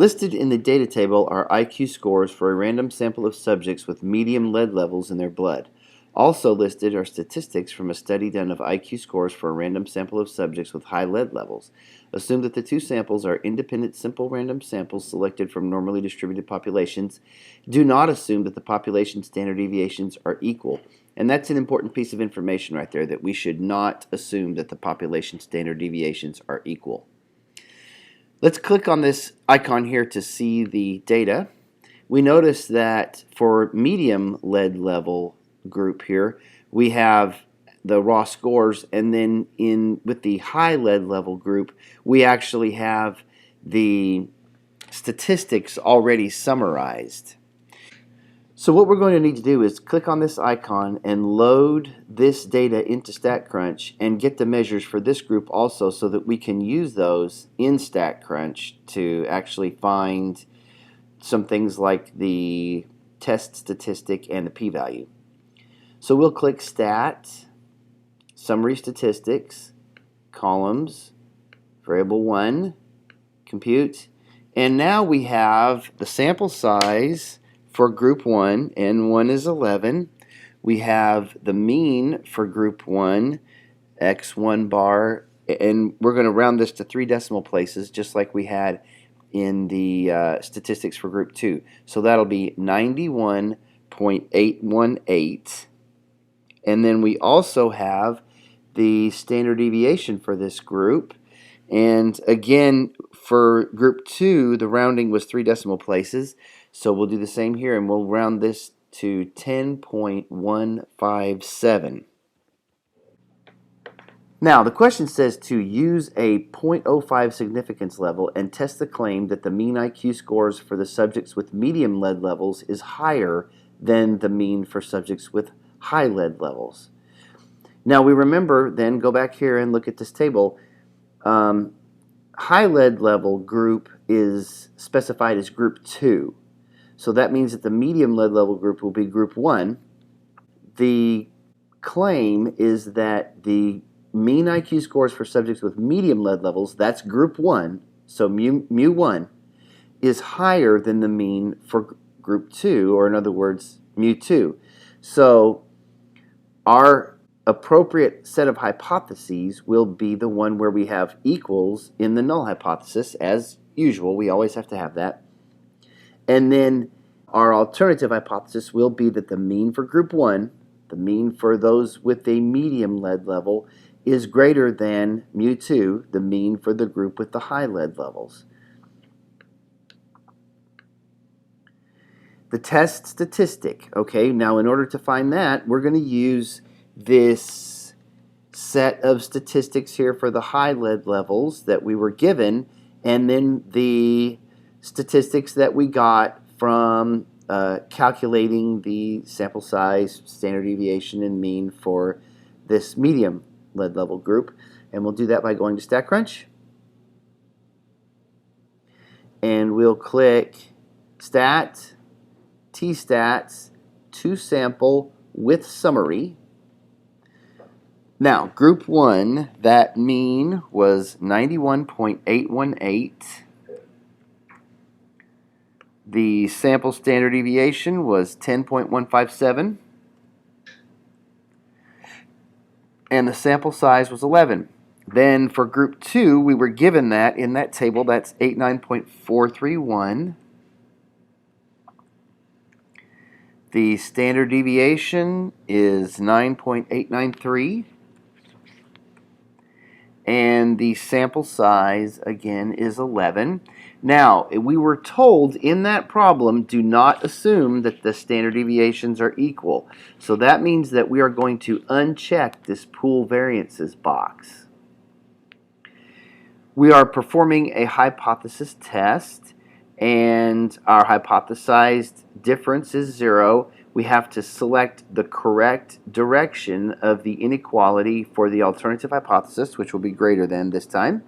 Listed in the data table are IQ scores for a random sample of subjects with medium lead levels in their blood. Also listed are statistics from a study done of IQ scores for a random sample of subjects with high lead levels. Assume that the two samples are independent simple random samples selected from normally distributed populations. Do not assume that the population standard deviations are equal. And that's an important piece of information right there, that we should not assume that the population standard deviations are equal. Let's click on this icon here to see the data. We notice that for medium lead level group here, we have the raw scores, and then with the high lead level group, we actually have the statistics already summarized. So what we're going to need to do is click on this icon and load this data into StatCrunch and get the measures for this group also, so that we can use those in StatCrunch to actually find some things like the test statistic and the p-value. So we'll click Stat, Summary Statistics, Columns, Variable 1, Compute, and now we have the sample size for group 1, N1 is 11. We have the mean for group 1, X1 bar, and we're going to round this to 3 decimal places just like we had in the statistics for group 2. So that'll be 91.818. And then we also have the standard deviation for this group. And again, for group 2, the rounding was 3 decimal places. So we'll do the same here, and we'll round this to 10.157. Now, the question says to use a 0.05 significance level and test the claim that the mean IQ scores for the subjects with medium lead levels is higher than the mean for subjects with high lead levels. Now, we remember, then go back here and look at this table. High lead level group is specified as group 2. So that means that the medium lead level group will be group 1. The claim is that the mean IQ scores for subjects with medium lead levels, that's group 1, so mu1, is higher than the mean for group 2, or in other words, mu2. So our appropriate set of hypotheses will be the one where we have equals in the null hypothesis. As usual, we always have to have that. And then our alternative hypothesis will be that the mean for group 1, the mean for those with a medium lead level, is greater than mu2, the mean for the group with the high lead levels. The test statistic, okay, now in order to find that, we're going to use this set of statistics here for the high lead levels that we were given, and then the statistics that we got from calculating the sample size, standard deviation, and mean for this medium lead level group. And we'll do that by going to StatCrunch. And we'll click Stat, T-Stats, to sample with summary. Now, group 1, that mean was 91.818. The sample standard deviation was 10.157. And the sample size was 11. Then for group 2, we were given that in that table, that's 89.431. The standard deviation is 9.893. And the sample size, again, is 11. Now, we were told in that problem, do not assume that the standard deviations are equal. So that means that we are going to uncheck this pool variances box. We are performing a hypothesis test, and our hypothesized difference is 0. We have to select the correct direction of the inequality for the alternative hypothesis, which will be greater than this time.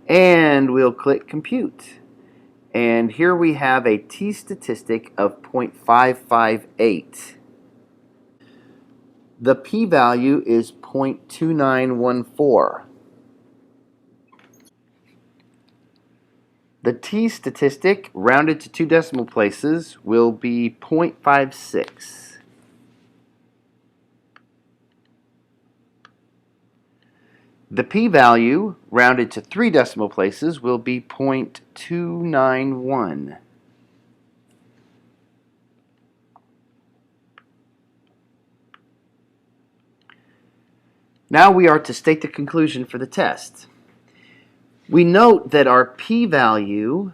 And we'll click Compute. And here we have a t-statistic of 0.558. The p-value is 0.2914. The t statistic, rounded to 2 decimal places, will be 0.56. The p-value, rounded to 3 decimal places, will be 0.291. Now we are to state the conclusion for the test. We note that our p-value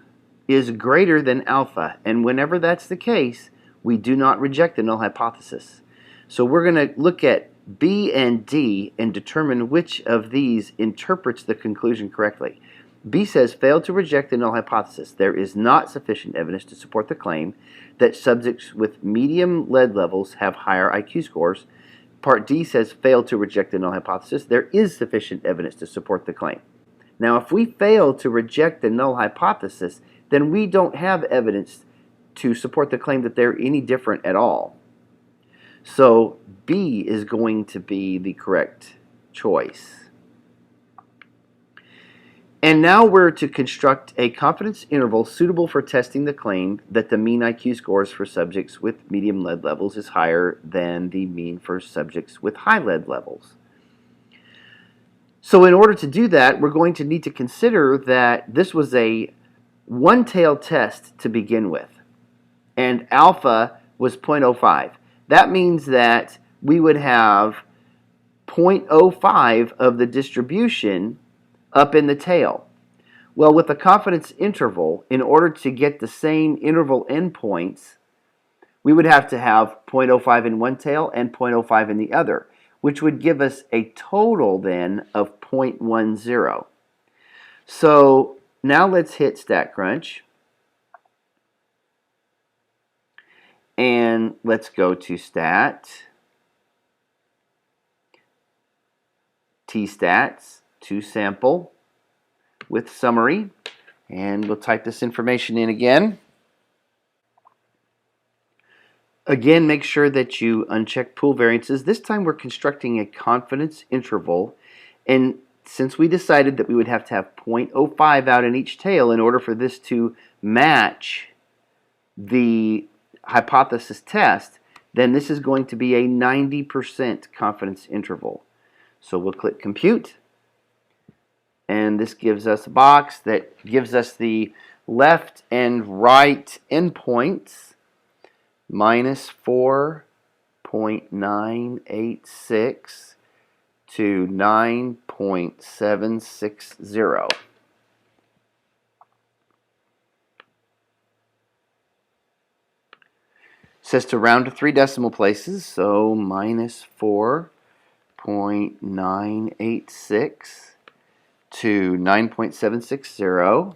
is greater than alpha, and whenever that's the case, we do not reject the null hypothesis. So we're going to look at B and D and determine which of these interprets the conclusion correctly. B says, fail to reject the null hypothesis. There is not sufficient evidence to support the claim that subjects with medium lead levels have higher IQ scores. Part D says, fail to reject the null hypothesis. There is sufficient evidence to support the claim. Now, if we fail to reject the null hypothesis, then we don't have evidence to support the claim that they're any different at all. So B is going to be the correct choice. And now we're to construct a confidence interval suitable for testing the claim that the mean IQ scores for subjects with medium lead levels is higher than the mean for subjects with high lead levels. So in order to do that, we're going to need to consider that this was a one-tailed test to begin with, and alpha was 0.05. That means that we would have 0.05 of the distribution up in the tail. Well, with a confidence interval, in order to get the same interval endpoints, we would have to have 0.05 in one tail and 0.05 in the other, which would give us a total then of 0.10. So now let's hit StatCrunch. And let's go to Stat, T-Stats, to sample with summary, and we'll type this information in again. Again, make sure that you uncheck pool variances. This time we're constructing a confidence interval, and since we decided that we would have to have 0.05 out in each tail in order for this to match the hypothesis test, then this is going to be a 90% confidence interval. So we'll click compute, and this gives us a box that gives us the left and right endpoints, minus 4.986 to 9.760. Says to round to 3 decimal places, so minus 4.986 to 9.760.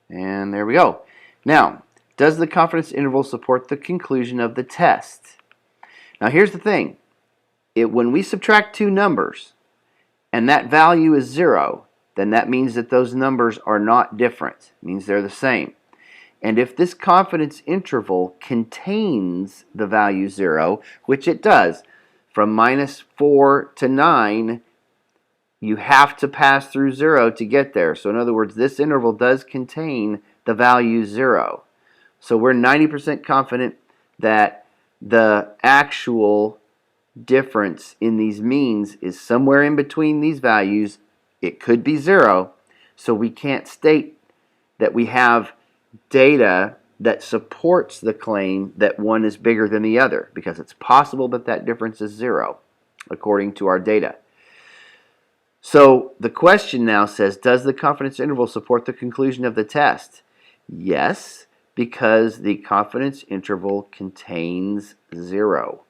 And there we go. Now, does the confidence interval support the conclusion of the test? Now here's the thing. When we subtract two numbers and that value is 0, then that means that those numbers are not different. It means they're the same. And if this confidence interval contains the value 0, which it does, from minus 4 to 9, you have to pass through 0 to get there. So in other words, this interval does contain the value 0. So we're 90% confident that the actual difference in these means is somewhere in between these values. It could be 0, so we can't state that we have data that supports the claim that one is bigger than the other, because it's possible that that difference is 0, according to our data. So the question now says, does the confidence interval support the conclusion of the test? Yes, because the confidence interval contains 0.